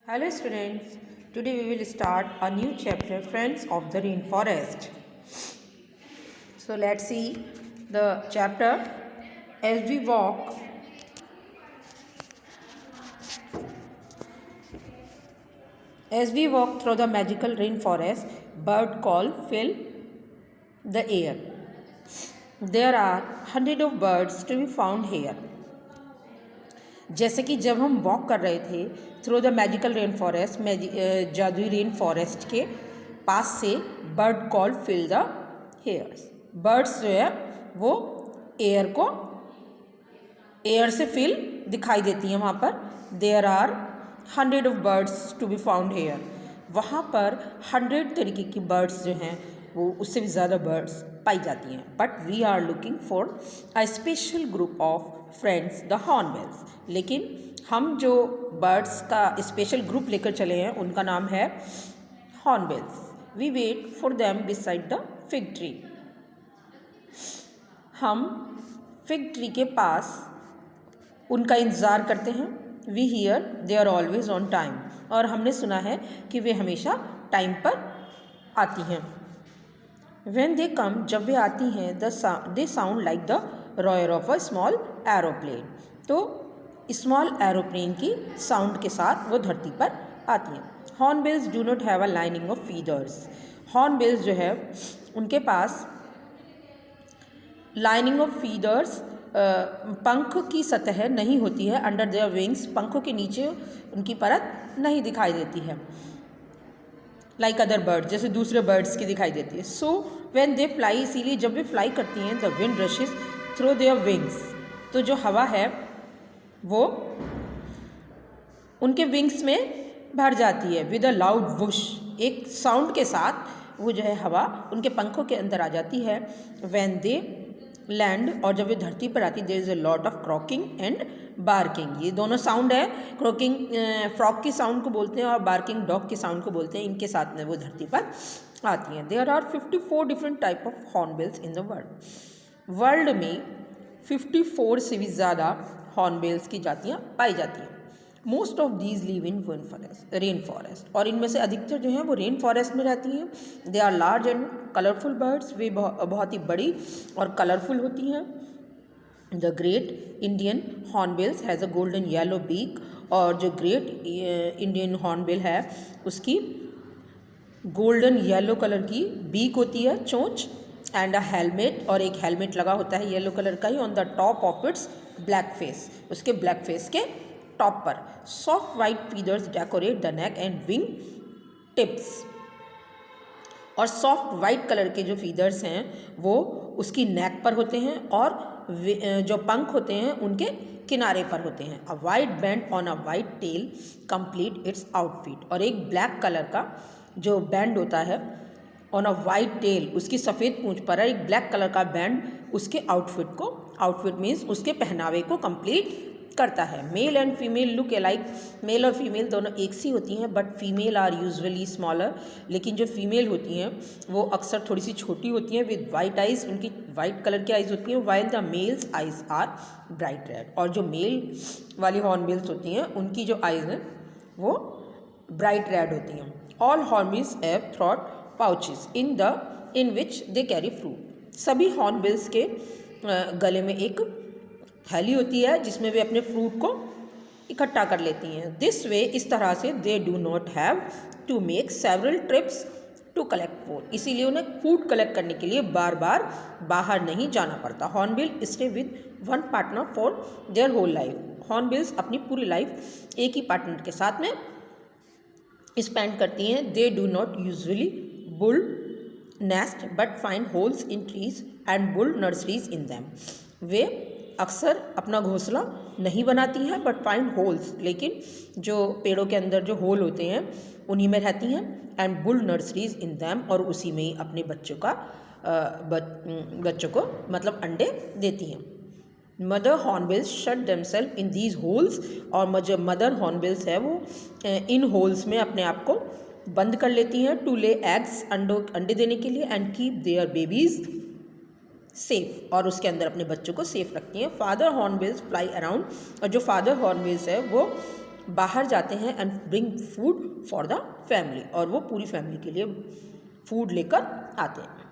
Hello students, today we will start a new chapter, Friends of the Rainforest. So let's see the chapter. As we walk through the magical rainforest, bird call fill the air. There are hundreds of birds to be found here. जैसे कि जब हम walk कर रहे थे through the magical rain forest जादुई rain forest के पास से bird call fill the airs. Birds जो है वो एयर से फिल दिखाई देती हैं वहाँ पर। There are hundred of birds to be found here. वहाँ पर 100 तरीके की बर्ड्स जो हैं वो उससे भी ज़्यादा बर्ड्स पाई जाती हैं। But we are looking for a special group of friends the hornbills. लेकिन हम जो बर्ड्स का स्पेशल ग्रुप लेकर चले हैं उनका नाम है hornbills. We wait for them beside the fig tree. हम फिग ट्री के पास उनका इंतज़ार करते हैं। We hear they are always on time. और हमने सुना है कि वे हमेशा टाइम पर आती हैं। When they come, जब वे आती हैं they sound like the roar of a small aeroplane। तो स्मॉल एरोप्लेन की साउंड के साथ वो धरती पर आती हैं। Hornbills do not have a lining of feathers. Hornbills जो है उनके पास लाइनिंग ऑफ फीदर्स पंख की सतह नहीं होती है। अंडर देयर विंग्स पंखों के नीचे उनकी परत नहीं दिखाई देती है। लाइक अदर बर्ड, जैसे दूसरे बर्ड्स की दिखाई देती है। सो व्हेन दे फ्लाई, इसीलिए जब वे फ्लाई करती हैं the wind rashes through their wings. तो जो हवा है वो उनके विंग्स में भर जाती है। विद अ लाउड वुश, एक साउंड के साथ वो जो है हवा उनके पंखों के अंदर आ जाती है। व्हेन दे लैंड, और जब वे धरती पर आती there is a lot of croaking and barking. ये दोनों साउंड है। क्रॉकिंग फ्रॉक की साउंड को बोलते हैं और बार्किंग डॉग की साउंड को बोलते हैं। इनके साथ में वो धरती पर आती हैं। There are 54 different type of hornbills in the world. World में 54 से भी ज़्यादा हॉर्नबिल्स की जातियाँ पाई जाती हैं। Most of these live in rain forest. और इनमें से अधिकतर जो हैं वो रेन फॉरेस्ट में रहती हैं। They are large and colourful birds. वे बहुत ही बड़ी और कलरफुल होती हैं। The great Indian hornbills has a golden yellow beak. और जो ग्रेट इंडियन हॉर्नबिल है उसकी गोल्डन येलो कलर की बीक होती है, चोंच, एंड अ हेलमेट, और एक हेलमेट लगा होता है येलो कलर का ही on the top of its black face, उसके ब्लैक फेस के टॉप पर। Soft white feathers decorate the neck and wing tips. और सॉफ्ट वाइट कलर के जो फीदर्स हैं वो उसकी नेक पर होते हैं और जो पंख होते हैं उनके किनारे पर होते हैं। A white band on a white tail complete its outfit. और एक ब्लैक कलर का जो बैंड होता है ऑन अ वाइट टेल, उसकी सफ़ेद पूंछ पर है एक ब्लैक कलर का बैंड उसके आउटफिट मीन्स उसके पहनावे को कंप्लीट करता है। Male and female look alike. Male और फीमेल दोनों एक सी होती हैं but female are usually smaller. लेकिन जो फीमेल होती हैं वो अक्सर थोड़ी सी छोटी होती हैं विद वाइट आइज़। उनकी वाइट कलर की आइज़ होती हैं। While the males eyes are bright red. और जो मेल वाली हॉर्नबिल्स होती हैं उनकी जो आइज़ हैं वो ब्राइट रेड होती हैं। All hornbills have throat pouches in which they carry fruit. सभी हॉर्नबिल्स के गले में एक थैली होती है जिसमें वे अपने फ्रूट को इकट्ठा कर लेती हैं। दिस वे, इस तरह से, they do not have to make several trips to collect food. इसीलिए उन्हें फूड कलेक्ट करने के लिए बार बार बाहर नहीं जाना पड़ता। Hornbill stay with one partner for their whole life. Hornbills अपनी पूरी लाइफ एक ही पार्टनर के साथ में स्पेंड करती हैं। They do not usually build nest but find holes in trees and build nurseries in them. वे अक्सर अपना घोंसला नहीं बनाती हैं बट फाइंड होल्स, लेकिन जो पेड़ों के अंदर जो होल होते हैं उन्हीं में रहती हैं। And build nurseries in them, और उसी में ही अपने बच्चों को मतलब अंडे देती हैं। Mother hornbills shut themselves in these holes. और जो मदर हॉर्नबिल्स है वो इन होल्स में अपने आप को बंद कर लेती हैं टू ले एग्स, अंडे देने के लिए, and keep their babies safe, और उसके अंदर अपने बच्चों को सेफ रखती हैं। Father hornbills fly around. और जो फादर हॉर्नबिल्स है वो बाहर जाते हैं and bring food for the family, और वो पूरी फैमिली के लिए फूड लेकर आते हैं।